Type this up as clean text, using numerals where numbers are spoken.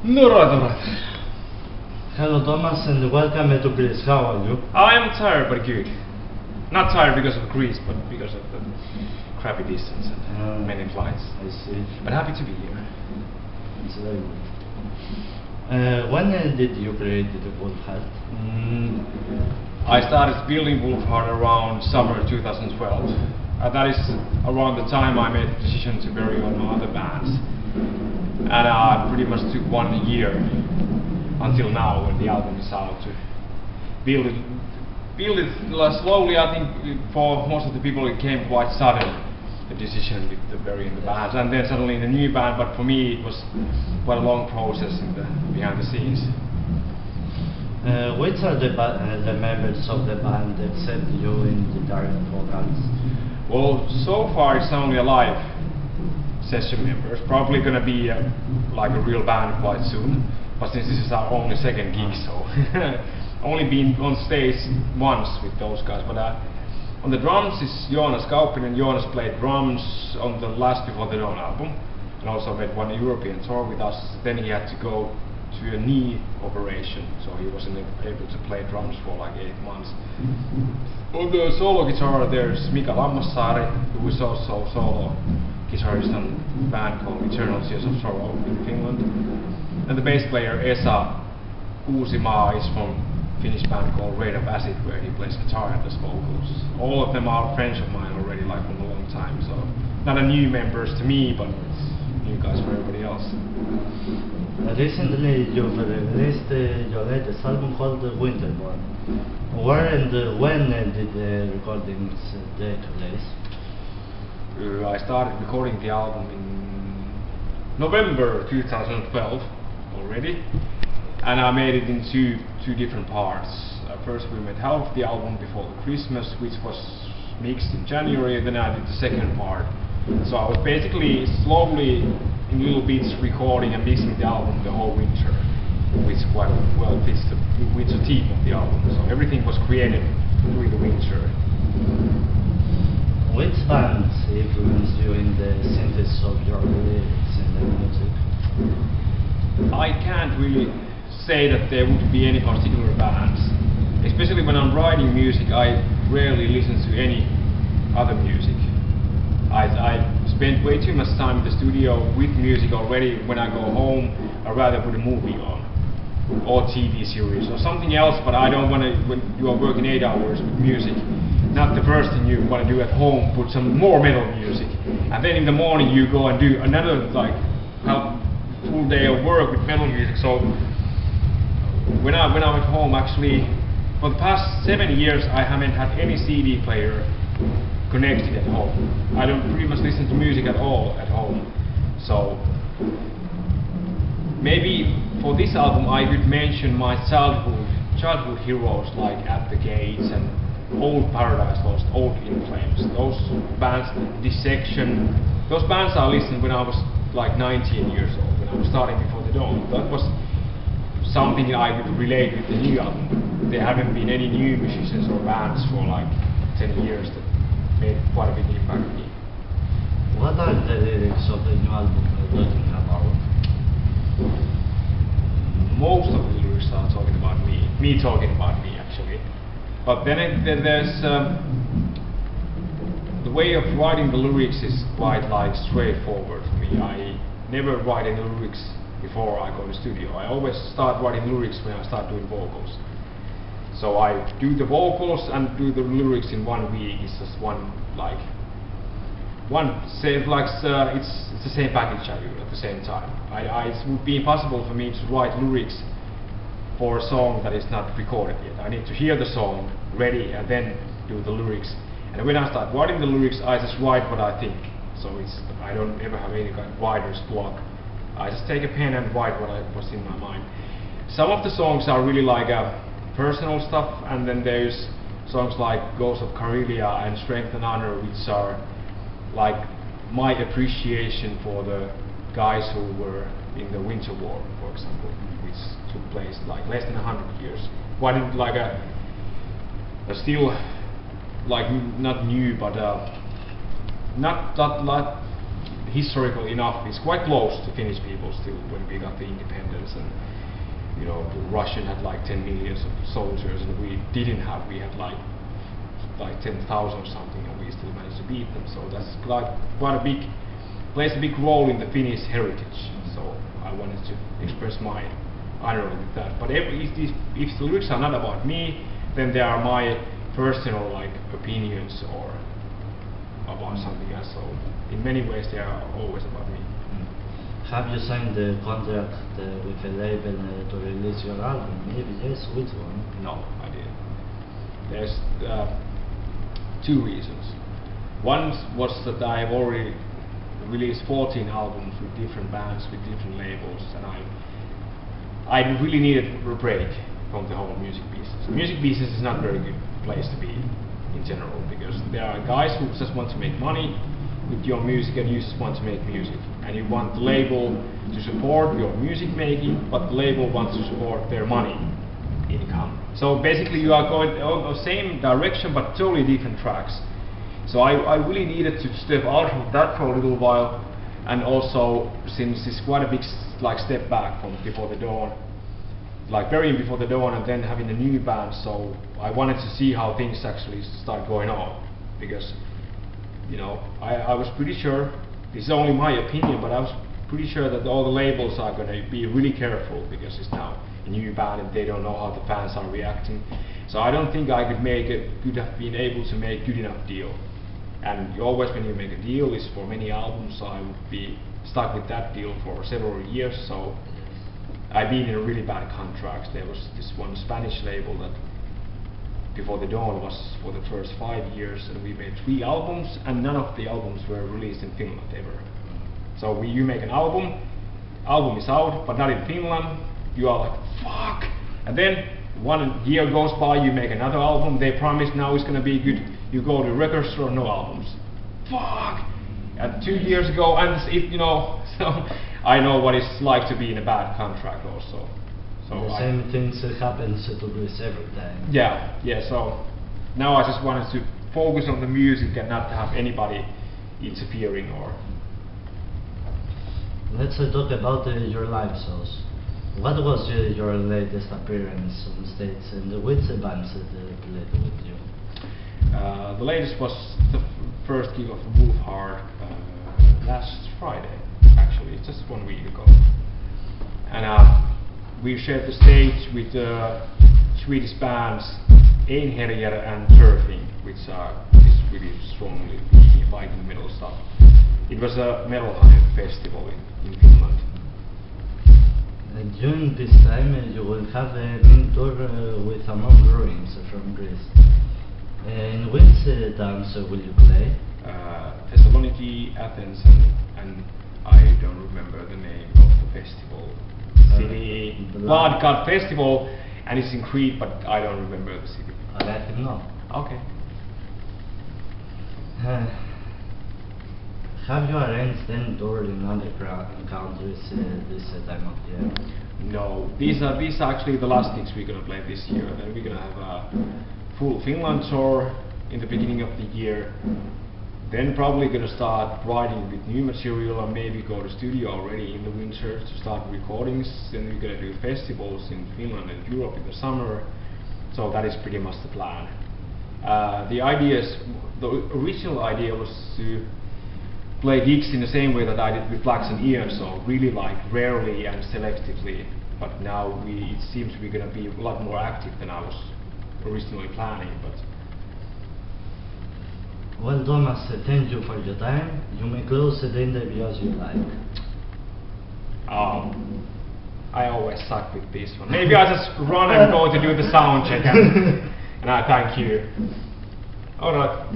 No, right. Hello Thomas and welcome to Greece. How are you? I am tired but good. Not tired because of Greece, but because of the crappy distance and many flights. I see. But happy to be here. It's very good. When did you create the Wolfheart? I started building Wolfheart around summer 2012. That is around the time I made the decision to bury all my other bands. And I pretty much took 1 year until now when the album is out to build it slowly. I think for most of the people it came quite sudden, the decision with the burying the bands, and then suddenly in a new band. But for me it was quite a long process behind the scenes. Which are the members of the band except you in the direct vocals? Well, so far it's only a live session members. Probably gonna be like a real band quite soon. But since this is our only second gig, so only been on stage once with those guys. But on the drums is Jonas Kauppinen. Jonas played drums on the last Before the Dawn album, and also made one European tour with us. Then he had to go to a knee operation, so he wasn't able to play drums for like 8 months. On the solo guitar there's Mika Lammassaari, who is also solo guitarist on a band called Eternal Tears of Sorrow in Finland. And the bass player Esa Uusimaa is from a Finnish band called Rain of Acid, where he plays guitar and does vocals. All of them are friends of mine already, like from a long time, so not a new members to me, but new guys for everybody else. Recently you've released your latest album called Winterborn. Where and when did the recordings take place? I started recording the album in November 2012 already, and I made it in two different parts. First we made half of the album before Christmas, which was mixed in January, and then I did the second part. So I was basically slowly in little bits recording and mixing the album the whole winter, which quite well fits the winter theme of the album. So everything was created during the winter. Which bands influenced you in the synthesis of your lyrics and the music? I can't really say that there would be any particular bands. Especially when I'm writing music, I rarely listen to any other music. I spend way too much time in the studio with music already. When I go home, I'd rather put a movie on, or TV series, or something else, but I don't want to, when you are working 8 hours with music, not the first thing you want to do at home, put some more metal music, and then in the morning you go and do another like full day of work with metal music. So when I'm at home, actually for the past 7 years I haven't had any CD player connected at home. I don't pretty much listen to music at all at home. So maybe for this album I could mention my childhood heroes like At the Gates and Old Paradise Lost, Old In Flames. Those bands, Dissection, those bands I listened when I was like 19 years old, when I was starting Before the Dawn. That was something I could relate with the new album. There haven't been any new musicians or bands for like 10 years that made quite a big impact on me. What are the lyrics of the new album talking about? Most of the lyrics are talking about me talking about me actually. But then there's the way of writing the lyrics is quite like straightforward for me. I never write any lyrics before I go to the studio. I always start writing lyrics when I start doing vocals. So I do the vocals and do the lyrics in 1 week. It's just it's the same package I do at the same time. It would be impossible for me to write lyrics for a song that is not recorded yet. I need to hear the song ready and then do the lyrics. And when I start writing the lyrics, I just write what I think. So I don't ever have any kind of writer's block. I just take a pen and write what's in my mind. Some of the songs are really like personal stuff, and then there's songs like Ghost of Karelia and Strength and Honor, which are like my appreciation for the guys who were in the Winter War, for example, which took place like less than 100 years. One like a still like not new, but not that like historical enough. It's quite close to Finnish people still when we got the independence, and you know, the Russian had like 10 million of soldiers, and we didn't have. We had like 10,000 or something, and we still managed to beat them. So that's like quite a big, plays a big role in the Finnish heritage. So I wanted to express my honor with that. But if the lyrics are not about me, then they are my personal like opinions or about something else. So in many ways they are always about me. Have you signed the contract with a label to release your album? Maybe yes, which one? No, I didn't. There's two reasons. One was that I have already released 14 albums with different bands, with different labels, and I really needed a break from the whole music business. The music business is not a very good place to be in general, because there are guys who just want to make money with your music, and you just want to make music, and you want the label to support your music making, but the label wants to support their money income. So basically you are going on the same direction but totally different tracks. So I really needed to step out of that for a little while, and also since it's quite a big like step back from Before the Dawn, like burying Before the Dawn and then having a new band, so I wanted to see how things actually start going on, because you know, I was pretty sure, this is only my opinion, but I was pretty sure that all the labels are going to be really careful, because it's now a new band and they don't know how the fans are reacting. So I don't think I could have been able to make good enough deal. And always when you make a deal is for many albums, so I would be stuck with that deal for several years. So I've been in a really bad contract. There was this one Spanish label that Before the Dawn was for the first 5 years, and we made 3 albums, and none of the albums were released in Finland ever. So you make an album is out, but not in Finland. You are like, fuck! And then 1 year goes by, you make another album, they promise now it's gonna be good. You go to the record store, no albums. Fuck! And 2 years ago, and you know, so I know what it's like to be in a bad contract also. So the same things happens to Greece every time. Yeah. So now I just wanted to focus on the music and not have anybody interfering or. Let's talk about your live shows. What was your latest appearance on the stage, and which bands played with you? The latest was the first gig of Wolfheart last Friday, actually, just 1 week ago, and we shared the stage with Swedish bands Einherjar and Surfing, which is really strongly fighting metal stuff. It was a Metal Hunter festival in Finland. And during this time you will have a mini tour with Among Ruins from Greece. In which towns will you play? Thessaloniki, Athens, and I don't remember the name of the festival. City Blood God Festival, and it's in Crete, but I don't remember the city. I'll let him know. Okay. Have you arranged any tour in other countries this time of year? No, these are actually the last gigs we're gonna play this year. Then we're gonna have a full Finland tour in the beginning of the year. Then probably gonna start writing with new material, and maybe go to studio already in the winter to start recordings. Then we're gonna do festivals in Finland and Europe in the summer. So that is pretty much the plan. The original idea was to play gigs in the same way that I did with Flax and Ian, so really like rarely and selectively. But now it seems we're gonna be a lot more active than I was originally planning. But well, Thomas, thank you for your time. You may close the interview as you like. I always suck with this one. Maybe I just run and go to do the sound check, and I thank you. All right.